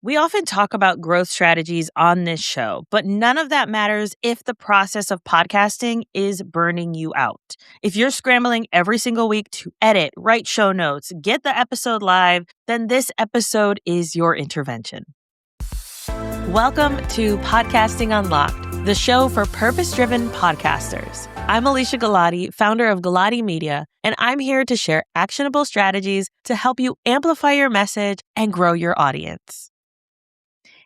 We often talk about growth strategies on this show, but none of that matters if the process of podcasting is burning you out. If you're scrambling every single week to edit, write show notes, get the episode live, then this episode is your intervention. Welcome to Podcasting Unlocked, the show for purpose-driven podcasters. I'm Alesia Galati, founder of Galati Media, and I'm here to share actionable strategies to help you amplify your message and grow your audience.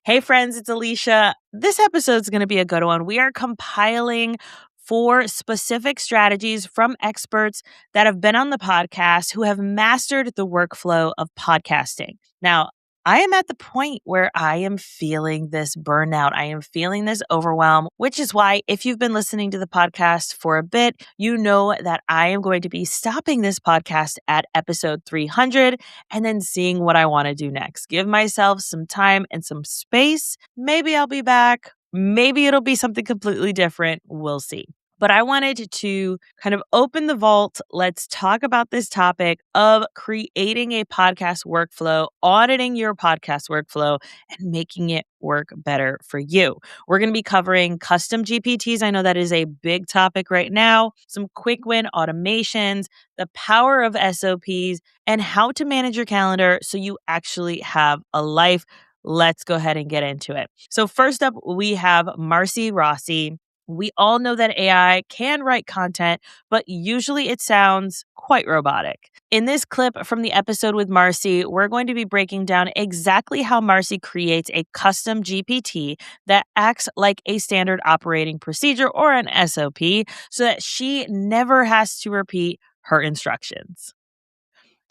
Hey friends, it's Alesia. This episode is going to be a good one. We are compiling 4 specific strategies from experts that have been on the podcast who have mastered the workflow of podcasting. Now, I am at the point where I am feeling this burnout. I am feeling this overwhelm, which is why if you've been listening to the podcast for a bit, you know that I am going to be stopping this podcast at episode 300 and then seeing what I want to do next. Give myself some time and some space. Maybe I'll be back. Maybe it'll be something completely different. We'll see. But I wanted to kind of open the vault. Let's talk about this topic of creating a podcast workflow, auditing your podcast workflow, and making it work better for you. We're going to be covering custom GPTs. I know that is a big topic right now. Some quick win automations, the power of SOPs, and how to manage your calendar so you actually have a life. Let's go ahead and get into it. So first up, we have Marcy Rossi. We all know that AI can write content, but usually it sounds quite robotic. In this clip from the episode with Marcy, we're going to be breaking down exactly how Marcy creates a custom GPT that acts like a standard operating procedure or an SOP so that she never has to repeat her instructions.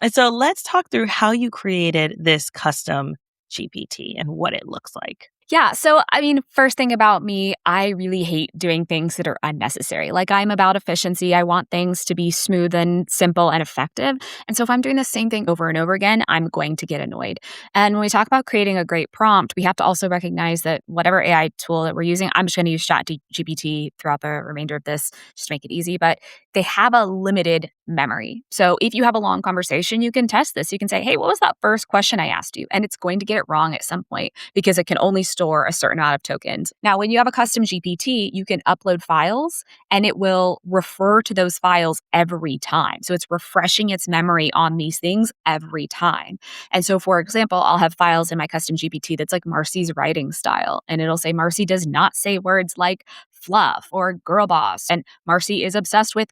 And so let's talk through how you created this custom GPT and what it looks like. Yeah. So, first thing about me, I really hate doing things that are unnecessary. Like, I'm about efficiency. I want things to be smooth and simple and effective. And so if I'm doing the same thing over and over again, I'm going to get annoyed. And when we talk about creating a great prompt, we have to also recognize that whatever AI tool that we're using, I'm just going to use GPT throughout the remainder of this just to make it easy. But they have a limited memory. So if you have a long conversation, you can test this. You can say, hey, what was that first question I asked you? And it's going to get it wrong at some point because it can only store a certain amount of tokens. Now, when you have a custom GPT, you can upload files and it will refer to those files every time. So it's refreshing its memory on these things every time. And so, for example, I'll have files in my custom GPT that's like Marcy's writing style. And it'll say, Marcy does not say words like fluff or girl boss. And Marcy is obsessed with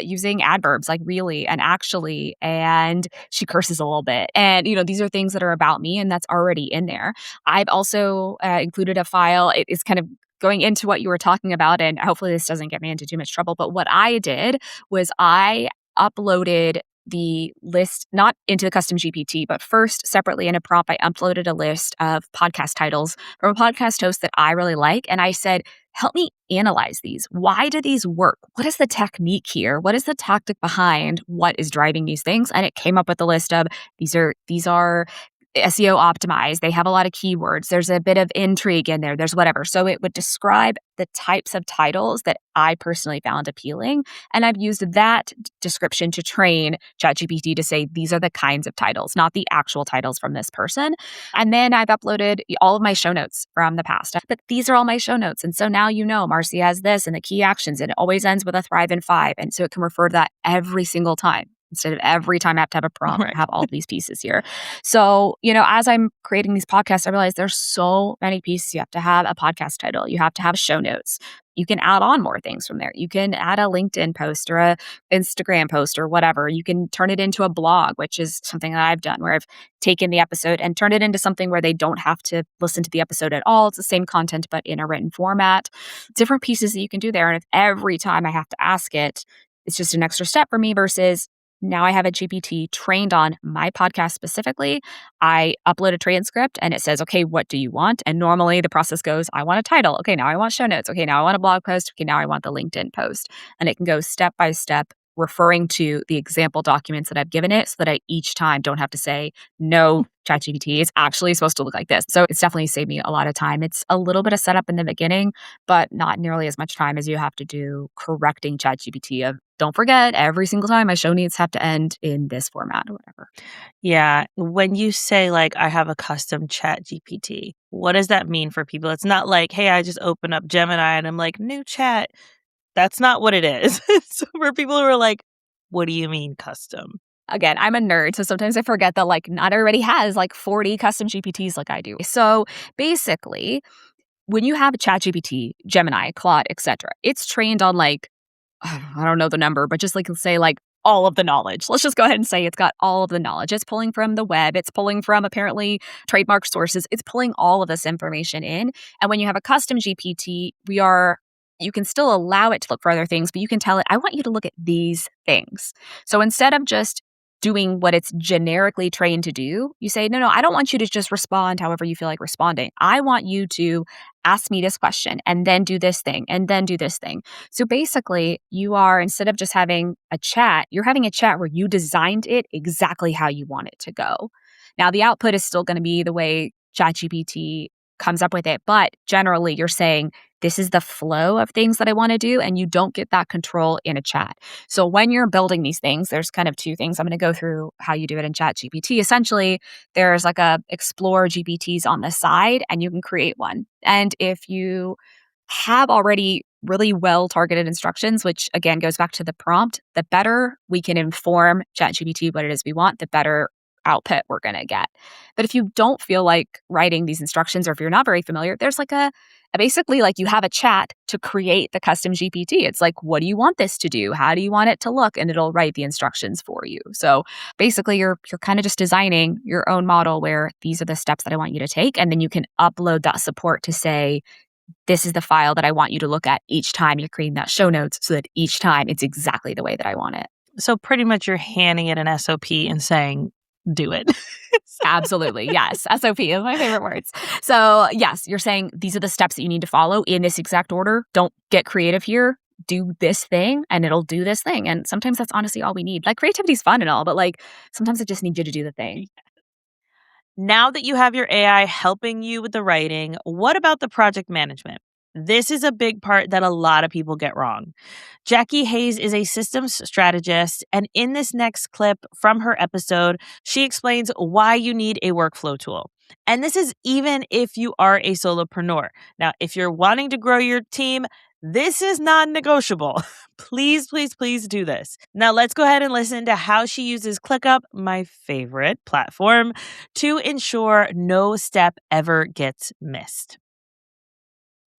using adverbs like really and actually, and she curses a little bit. And, these are things that are about me and that's already in there. I've also included a file. It is kind of going into what you were talking about, and hopefully this doesn't get me into too much trouble. But what I did was I uploaded the list, not into the custom GPT, but first separately in a prompt, I uploaded a list of podcast titles from a podcast host that I really like. And I said, help me analyze these. Why do these work? What is the technique here? What is the tactic behind what is driving these things? And it came up with a list of these are SEO optimized. They have a lot of keywords. There's a bit of intrigue in there. There's whatever. So it would describe the types of titles that I personally found appealing. And I've used that description to train ChatGPT to say, these are the kinds of titles, not the actual titles from this person. And then I've uploaded all of my show notes from the past. But these are all my show notes. And so now Marcy has this and the key actions, and it always ends with a thrive in 5. And so it can refer to that every single time. Instead of every time I have to have a prompt, Right. I have all of these pieces here. So, as I'm creating these podcasts, I realize there's so many pieces. You have to have a podcast title. You have to have show notes. You can add on more things from there. You can add a LinkedIn post or a Instagram post or whatever. You can turn it into a blog, which is something that I've done where I've taken the episode and turned it into something where they don't have to listen to the episode at all. It's the same content, but in a written format. Different pieces that you can do there. And if every time I have to ask it, it's just an extra step for me versus now I have a GPT trained on my podcast specifically. I upload a transcript and it says, okay, what do you want? And normally the process goes, I want a title. Okay, now I want show notes. Okay, now I want a blog post. Okay, now I want the LinkedIn post. And it can go step by step referring to the example documents that I've given it so that I each time don't have to say, no, ChatGPT, it's actually supposed to look like this. So it's definitely saved me a lot of time. It's a little bit of setup in the beginning, but not nearly as much time as you have to do correcting ChatGPT of, don't forget, every single time my show needs have to end in this format or whatever. Yeah. When you say, like, I have a custom chat GPT, what does that mean for people? It's not like, hey, I just open up Gemini and I'm like, new chat. That's not what it is. So for people who are like, what do you mean custom? Again, I'm a nerd, so sometimes I forget that like not everybody has like 40 custom GPTs like I do. So basically, when you have a ChatGPT, Gemini, Claude, etc., it's trained on like I don't know the number, but just like say like all of the knowledge. Let's just go ahead and say it's got all of the knowledge. It's pulling from the web. It's pulling from apparently trademark sources. It's pulling all of this information in. And when you have a custom GPT, you can still allow it to look for other things, but you can tell it, I want you to look at these things. So instead of just doing what it's generically trained to do, you say, no, I don't want you to just respond however you feel like responding. I want you to ask me this question and then do this thing and then do this thing. So basically, you are, instead of just having a chat, you're having a chat where you designed it exactly how you want it to go. Now, the output is still going to be the way ChatGPT comes up with it, but generally you're saying, this is the flow of things that I want to do, and you don't get that control in a chat. So when you're building these things, there's kind of two things. I'm going to go through how you do it in ChatGPT. Essentially, there's like a explore GPTs on the side, and you can create one. And if you have already really well-targeted instructions, which again goes back to the prompt, the better we can inform ChatGPT what it is we want, the better output we're going to get. But if you don't feel like writing these instructions, or if you're not very familiar, there's like basically like you have a chat to create the custom GPT. It's like, what do you want this to do? How do you want it to look? And it'll write the instructions for you. So basically you're kind of just designing your own model where these are the steps that I want you to take. And then you can upload that support to say, this is the file that I want you to look at each time you're creating that show notes so that each time it's exactly the way that I want it. So pretty much you're handing it an SOP and saying, do it. Absolutely. Yes. SOP is my favorite words. So yes, you're saying these are the steps that you need to follow in this exact order. Don't get creative here. Do this thing and it'll do this thing. And sometimes that's honestly all we need. Like creativity is fun and all, but like sometimes I just need you to do the thing. Now that you have your AI helping you with the writing, what about the project management? This is a big part that a lot of people get wrong. Jackie Hayes is a systems strategist, and in this next clip from her episode, she explains why you need a workflow tool. And this is even if you are a solopreneur. Now, if you're wanting to grow your team, this is non-negotiable. Please, please, please do this. Now, let's go ahead and listen to how she uses ClickUp, my favorite platform, to ensure no step ever gets missed.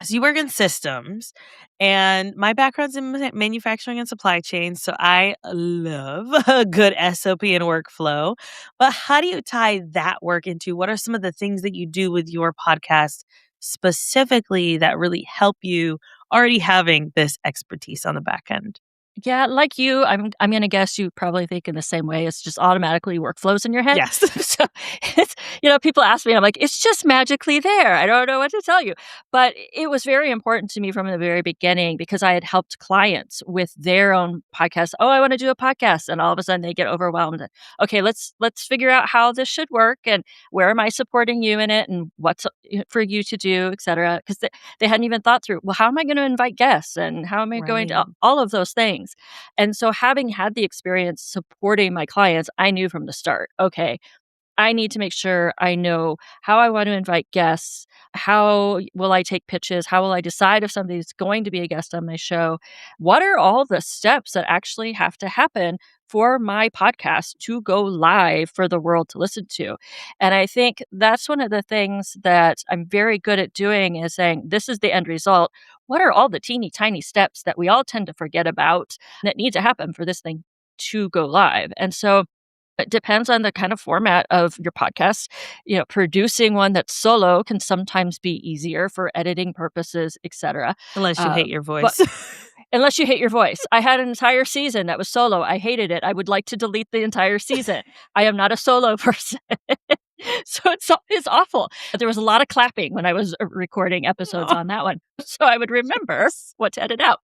So you work in systems, and my background's in manufacturing and supply chain, so I love a good SOP and workflow. But how do you tie that work into what are some of the things that you do with your podcast specifically that really help you already having this expertise on the back end? Yeah, like you, I'm gonna guess you probably think in the same way. It's just automatically workflows in your head. Yes. So it's people ask me, I'm like, it's just magically there. I don't know what to tell you. But it was very important to me from the very beginning because I had helped clients with their own podcasts. Oh, I want to do a podcast, and all of a sudden they get overwhelmed. Okay, let's figure out how this should work and where am I supporting you in it and what's for you to do, et cetera. Because they hadn't even thought through, well, how am I going to invite guests and how am I going to all of those things. And so having had the experience supporting my clients, I knew from the start, okay, I need to make sure I know how I want to invite guests. How will I take pitches? How will I decide if somebody's going to be a guest on my show? What are all the steps that actually have to happen for my podcast to go live for the world to listen to? And I think that's one of the things that I'm very good at doing is saying, this is the end result. What are all the teeny tiny steps that we all tend to forget about that need to happen for this thing to go live? And so it depends on the kind of format of your podcast. Producing one that's solo can sometimes be easier for editing purposes, etc. Unless you hate your voice. Unless you hate your voice. I had an entire season that was solo. I hated it. I would like to delete the entire season. I am not a solo person. So it's awful. There was a lot of clapping when I was recording episodes on that one. so I would remember what to edit out.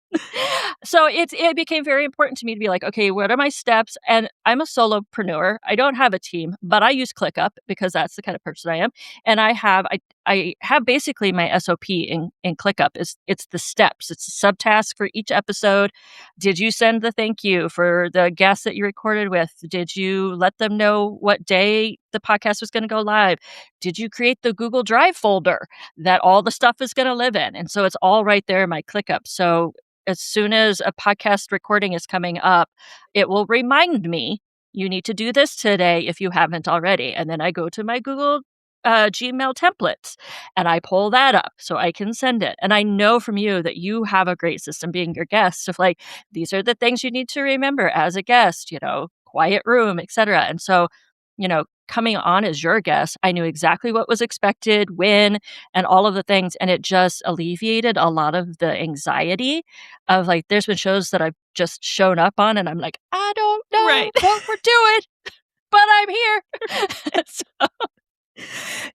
So it became very important to me to be like, okay, what are my steps? And I'm a solopreneur. I don't have a team, but I use ClickUp because that's the kind of person I am. And I have basically my SOP in ClickUp. It's the steps. It's a subtask for each episode. Did you send the thank you for the guest that you recorded with? Did you let them know what day the podcast was going to go live? Did you create the Google Drive folder that all the stuff is going to live in? And so it's all right there in my ClickUp. So as soon as a podcast recording is coming up, it will remind me, you need to do this today if you haven't already. And then I go to my Google Gmail templates and I pull that up so I can send it. And I know from you that you have a great system being your guest of like, these are the things you need to remember as a guest, quiet room, etc. And so, coming on as your guest, I knew exactly what was expected, when, and all of the things. And it just alleviated a lot of the anxiety of like, there's been shows that I've just shown up on and I'm like, I don't know Right. what we're doing, but I'm here. So,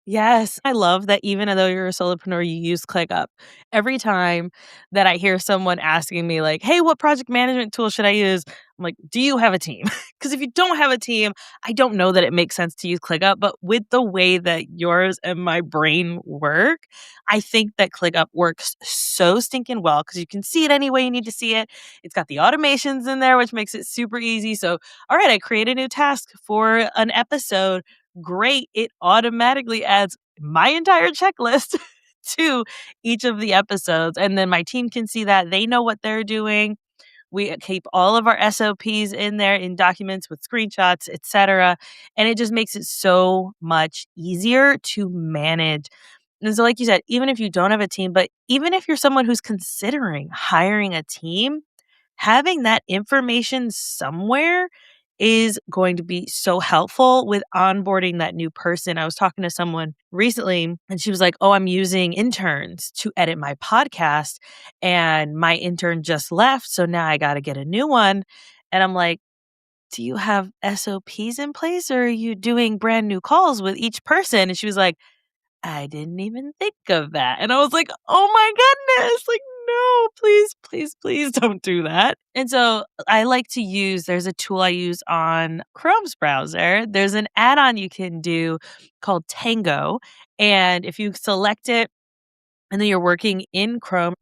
Yes, I love that even though you're a solopreneur, you use ClickUp. Every time that I hear someone asking me like, "Hey, what project management tool should I use?" I'm like, "Do you have a team?" Because if you don't have a team, I don't know that it makes sense to use ClickUp, but with the way that yours and my brain work, I think that ClickUp works so stinking well because you can see it any way you need to see it. It's got the automations in there, which makes it super easy. So, all right, I create a new task for an episode. Great. It automatically adds my entire checklist to each of the episodes. And then my team can see that. They know what they're doing. We keep all of our SOPs in there in documents with screenshots, etc. And it just makes it so much easier to manage. And so, like you said, even if you don't have a team, but even if you're someone who's considering hiring a team, having that information somewhere is going to be so helpful with onboarding that new person. I was talking to someone recently and she was like, "Oh, I'm using interns to edit my podcast and my intern just left. So now I got to get a new one." And I'm like, "Do you have SOPs in place or are you doing brand new calls with each person?" And she was like, "I didn't even think of that." And I was like, "Oh my goodness, like, no, please, please, please don't do that." And so I like to there's a tool I use on Chrome's browser. There's an add-on you can do called Tango. And if you select it, and then you're working in Chrome,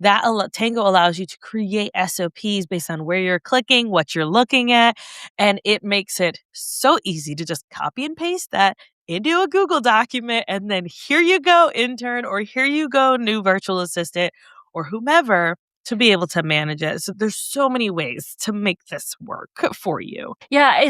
Tango allows you to create SOPs based on where you're clicking, what you're looking at, and it makes it so easy to just copy and paste that into a Google document, and then here you go, intern, or here you go, new virtual assistant, or whomever, to be able to manage it. So there's so many ways to make this work for you. yeah,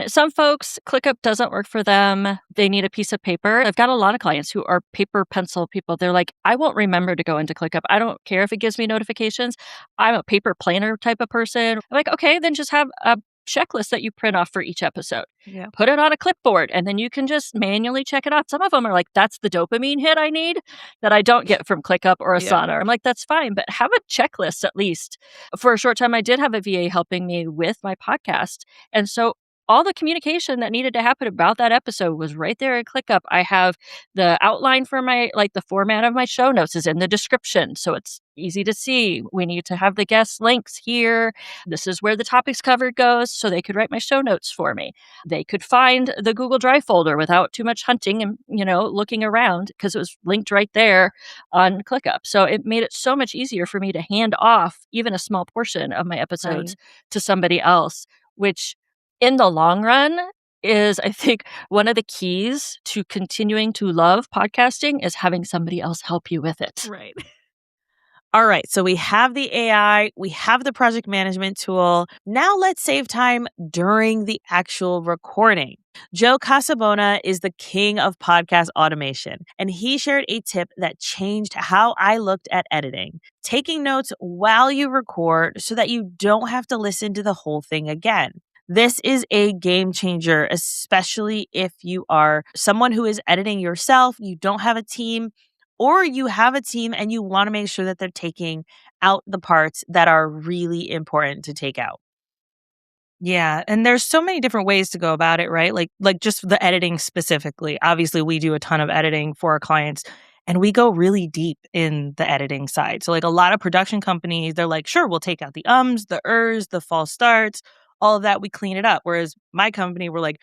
some folks, ClickUp doesn't work for them. They need a piece of paper. I've got a lot of clients who are paper pencil people. They're like, I won't remember to go into ClickUp. I don't care if it gives me notifications. I'm a paper planner type of person. I'm like, okay, then just have a checklist that you print off for each episode. Yeah. Put it on a clipboard and then you can just manually check it off. Some of them are like, that's the dopamine hit I need that I don't get from ClickUp or Asana. I'm like, that's fine, but have a checklist at least. For a short time, I did have a VA helping me with my podcast. And so all the communication that needed to happen about that episode was right there in ClickUp. I have the outline for the format of my show notes is in the description. So it's easy to see. We need to have the guest links here. This is where the topics covered goes. So they could write my show notes for me. They could find the Google Drive folder without too much hunting and, looking around because it was linked right there on ClickUp. So it made it so much easier for me to hand off even a small portion of my episodes to somebody else, which in the long run is, I think, one of the keys to continuing to love podcasting is having somebody else help you with it. Right. All right, so we have the AI, we have the project management tool. Now let's save time during the actual recording. Joe Casabona is the king of podcast automation, and he shared a tip that changed how I looked at editing. Taking notes while you record so that you don't have to listen to the whole thing again. This is a game changer, especially if you are someone who is editing yourself, you don't have a team, or you have a team and you want to make sure that they're taking out the parts that are really important to take out. Yeah, and there's so many different ways to go about it, right? Like just the editing specifically. Obviously, we do a ton of editing for our clients And we go really deep in the editing side. So like a lot of production companies, they're like, sure, we'll take out the ums, the ers, the false starts, all of that. We clean it up. Whereas my company, we're like,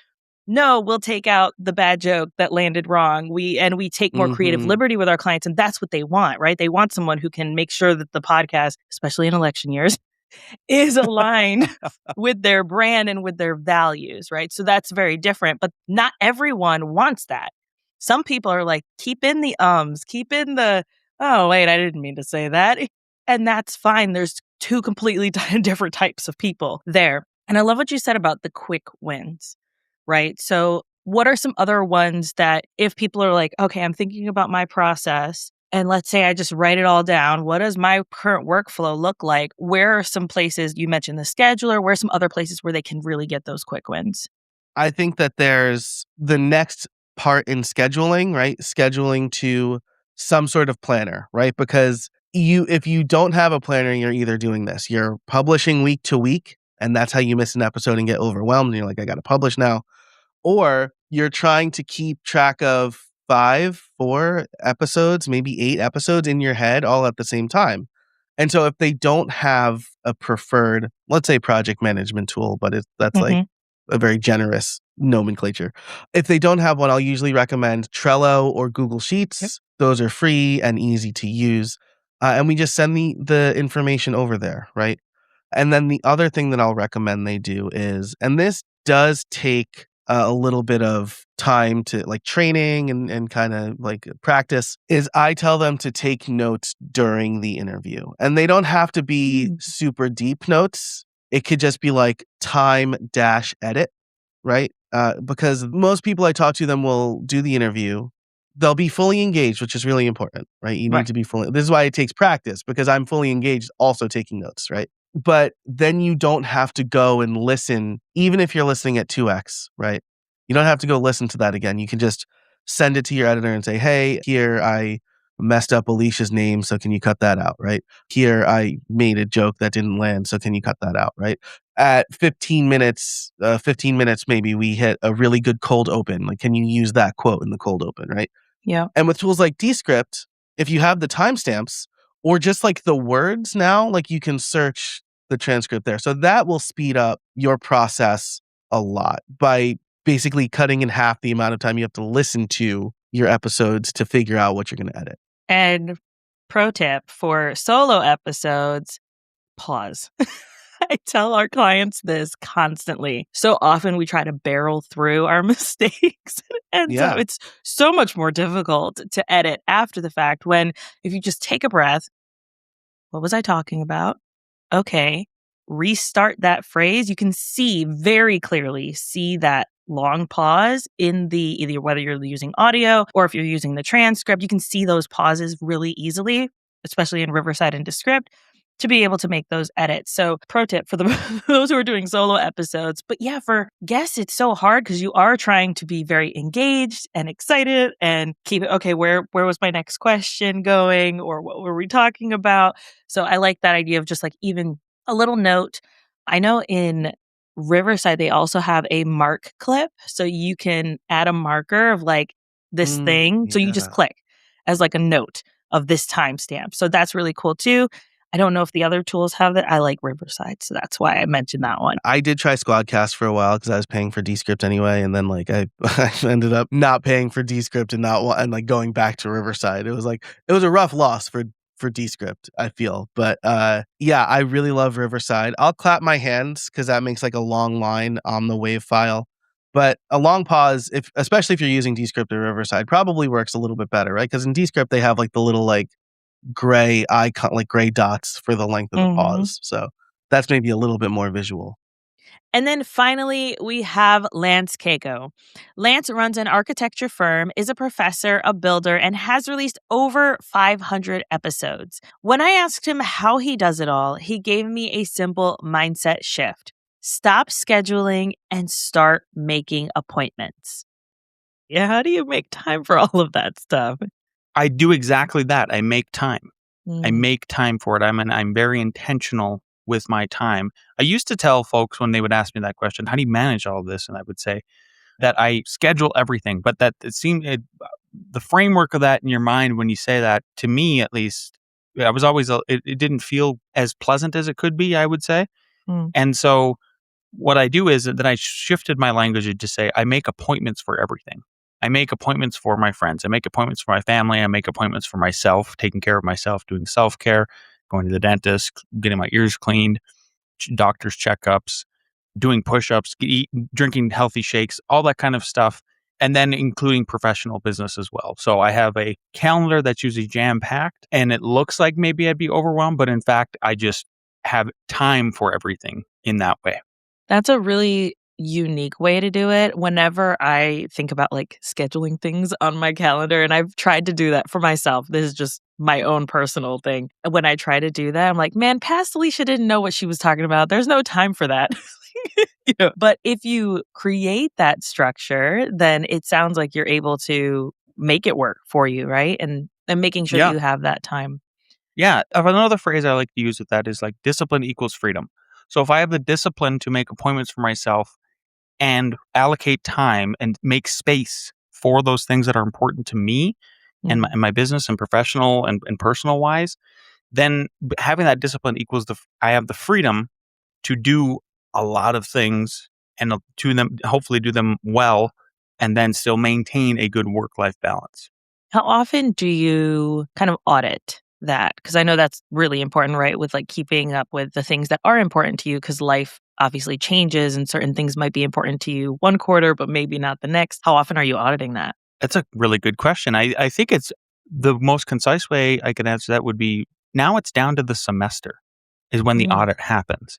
no, we'll take out the bad joke that landed wrong. We take more creative Mm-hmm. liberty with our clients. And that's what they want, right? They want someone who can make sure that the podcast, especially in election years, is aligned with their brand and with their values, right? So that's very different, but not everyone wants that. Some people are like, keep in the ums, keep in the, oh, wait, I didn't mean to say that. And that's fine. There's two completely different types of people there. And I love what you said about the quick wins, right? So, what are some other ones that if people are like, okay, I'm thinking about my process, and let's say I just write it all down, what does my current workflow look like? Where are some places, you mentioned the scheduler, where are some other places where they can really get those quick wins? I think that there's the next part in scheduling, right? Scheduling to some sort of planner, right? Because if you don't have a planner, you're either doing this, you're publishing week to week, and that's how you miss an episode and get overwhelmed. And you're like, I got to publish now. Or you're trying to keep track of 4 episodes, maybe 8 episodes in your head all at the same time. And so if they don't have a preferred, let's say project management tool, but that's like Mhm. a very generous nomenclature. If they don't have one, I'll usually recommend Trello or Google Yep. Sheets. Those are free and easy to use. And we just send the information over there, right? And then the other thing that I'll recommend they do is, and this does take a little bit of time to like training and kind of like practice, is I tell them to take notes during the interview. And they don't have to be super deep notes. It could just be like time-edit, right? Because most people I talk to them will do the interview. They'll be fully engaged, which is really important, right? You need Right. to be fully, this is why it takes practice, because I'm fully engaged also taking notes, right? But then you don't have to go and listen, even if you're listening at 2x, right? You don't have to go listen to that again. You can just send it to your editor and say, hey, here I messed up Alicia's name, so can you cut that out, right? Here I made a joke that didn't land, so can you cut that out, right? At 15 minutes maybe we hit a really good cold open. Like, can you use that quote in the cold open, right? Yeah. And with tools like Descript, if you have the timestamps or just like the words now, like you can search the transcript there. So that will speed up your process a lot by basically cutting in half the amount of time you have to listen to your episodes to figure out what you're going to edit. And pro tip for solo episodes, pause. I tell our clients this constantly. So often we try to barrel through our mistakes. And so Yeah. it's so much more difficult to edit after the fact when if you just take a breath, what was I talking about? Okay, restart that phrase. You can see very clearly, see that long pause in the either whether you're using audio or if you're using the transcript, you can see those pauses really easily, especially in Riverside and Descript, to be able to make those edits. So pro tip for those who are doing solo episodes. But yeah, for guests, it's so hard because you are trying to be very engaged and excited and keep it, okay, where was my next question going or what were we talking about? So I like that idea of just like even a little note. I know in Riverside, they also have a mark clip. So you can add a marker of like this thing. So you just Yeah. click as like a note of this timestamp. So that's really cool too. I don't know if the other tools have that. I like Riverside. So that's why I mentioned that one. I did try Squadcast for a while because I was paying for Descript anyway, and then like I ended up not paying for Descript and and like going back to Riverside. It was a rough loss for Descript, I feel. But yeah, I really love Riverside. I'll clap my hands because that makes like a long line on the WAV file. But a long pause, especially if you're using Descript or Riverside, probably works a little bit better, right? Because in Descript they have like the little like gray icon, like gray dots for the length of the Mhm. pause. So that's maybe a little bit more visual. And then finally, we have Lance Cayko. Lance runs an architecture firm, is a professor, a builder, and has released over 500 episodes. When I asked him how he does it all, he gave me a simple mindset shift. Stop scheduling and start making appointments. Yeah, how do you make time for all of that stuff? I do exactly that. I make time. I Mm. make time for it. I'm very intentional with my time. I used to tell folks when they would ask me that question, how do you manage all of this? And I would say that I schedule everything, but that the framework of that in your mind when you say that, to me at least, I was always, it didn't feel as pleasant as it could be, I would say. Mm. And so what I do is that I shifted my language to say, I make appointments for everything. I make appointments for my friends. I make appointments for my family. I make appointments for myself, taking care of myself, doing self-care, going to the dentist, getting my ears cleaned, doctor's checkups, doing push-ups, drinking healthy shakes, all that kind of stuff. And then including professional business as well. So I have a calendar that's usually jam-packed, and it looks like maybe I'd be overwhelmed, but in fact, I just have time for everything in that way. That's a really unique way to do it. Whenever I think about like scheduling things on my calendar, and I've tried to do that for myself, this is just my own personal thing. When I try to do that, I'm like, man, past Alicia didn't know what she was talking about. There's no time for that. But if you create that structure, then it sounds like you're able to make it work for you, right? And making sure Yeah. you have that time. Yeah. Another phrase I like to use with that is like discipline equals freedom. So if I have the discipline to make appointments for myself and allocate time and make space for those things that are important to me and Mm. my business and professional and personal wise, then having that discipline equals I have the freedom to do a lot of things and to them, hopefully do them well, and then still maintain a good work-life balance. How often do you kind of audit that? Because I know that's really important, right? With like keeping up with the things that are important to you, because life obviously changes and certain things might be important to you one quarter, but maybe not the next. How often are you auditing that? That's a really good question. I think it's the most concise way I could answer that would be now it's down to the semester is when the Mm. audit happens.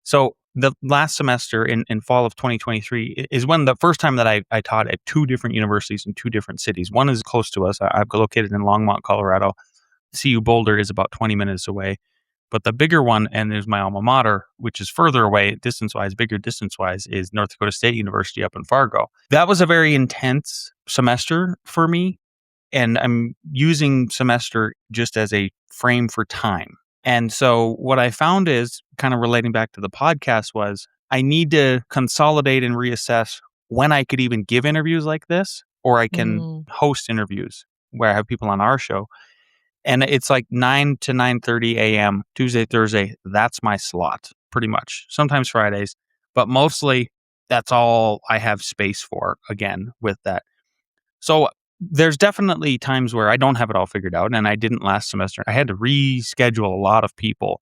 So the last semester in fall of 2023 is when the first time that I taught at two different universities in two different cities. One is close to us. I'm located in Longmont, Colorado. CU Boulder is about 20 minutes away. But the bigger one, and there's my alma mater, which is further away distance-wise, bigger distance-wise, is North Dakota State University up in Fargo. That was a very intense semester for me, and I'm using semester just as a frame for time. And so what I found is, kind of relating back to the podcast, was I need to consolidate and reassess when I could even give interviews like this, or I can Mm. host interviews where I have people on our show. And it's like 9 to 9:30 a.m., Tuesday, Thursday. That's my slot, pretty much. Sometimes Fridays, but mostly that's all I have space for, again, with that. So there's definitely times where I don't have it all figured out, and I didn't last semester. I had to reschedule a lot of people,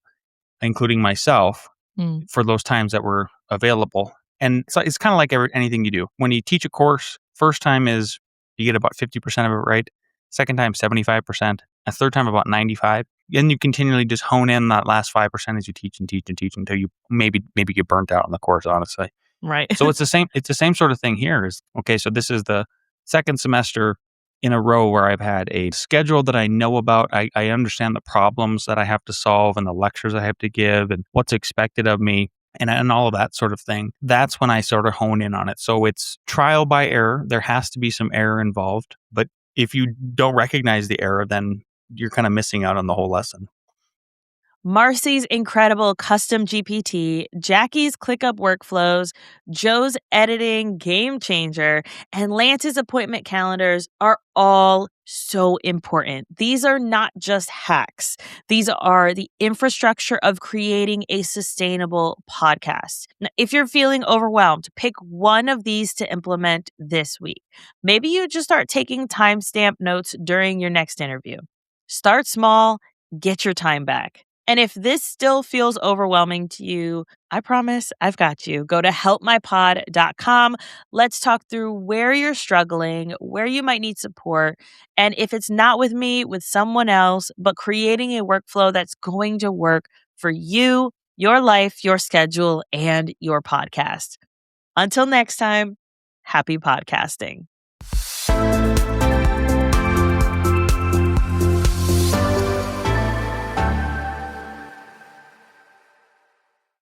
including myself, Mm. for those times that were available. And so it's kind of like anything you do. When you teach a course, first time is you get about 50% of it right. Second time, 75%. A third time, about 95. Then you continually just hone in that last 5% as you teach and teach and teach until you maybe get burnt out on the course, honestly. Right. So it's the same sort of thing here. Is okay, so this is the second semester in a row where I've had a schedule that I know about. I understand the problems that I have to solve and the lectures I have to give and what's expected of me and all of that sort of thing. That's when I sort of hone in on it. So it's trial by error. There has to be some error involved. But if you don't recognize the error, then you're kind of missing out on the whole lesson. Marcy's incredible custom GPT, Jackie's ClickUp workflows, Joe's editing game changer, and Lance's appointment calendars are all so important. These are not just hacks. These are the infrastructure of creating a sustainable podcast. Now, if you're feeling overwhelmed, pick one of these to implement this week. Maybe you just start taking timestamp notes during your next interview. Start small, get your time back. And if this still feels overwhelming to you, I promise I've got you. Go to helpmypod.com. Let's talk through where you're struggling, where you might need support, and if it's not with me, with someone else, but creating a workflow that's going to work for you, your life, your schedule, and your podcast. Until next time, happy podcasting.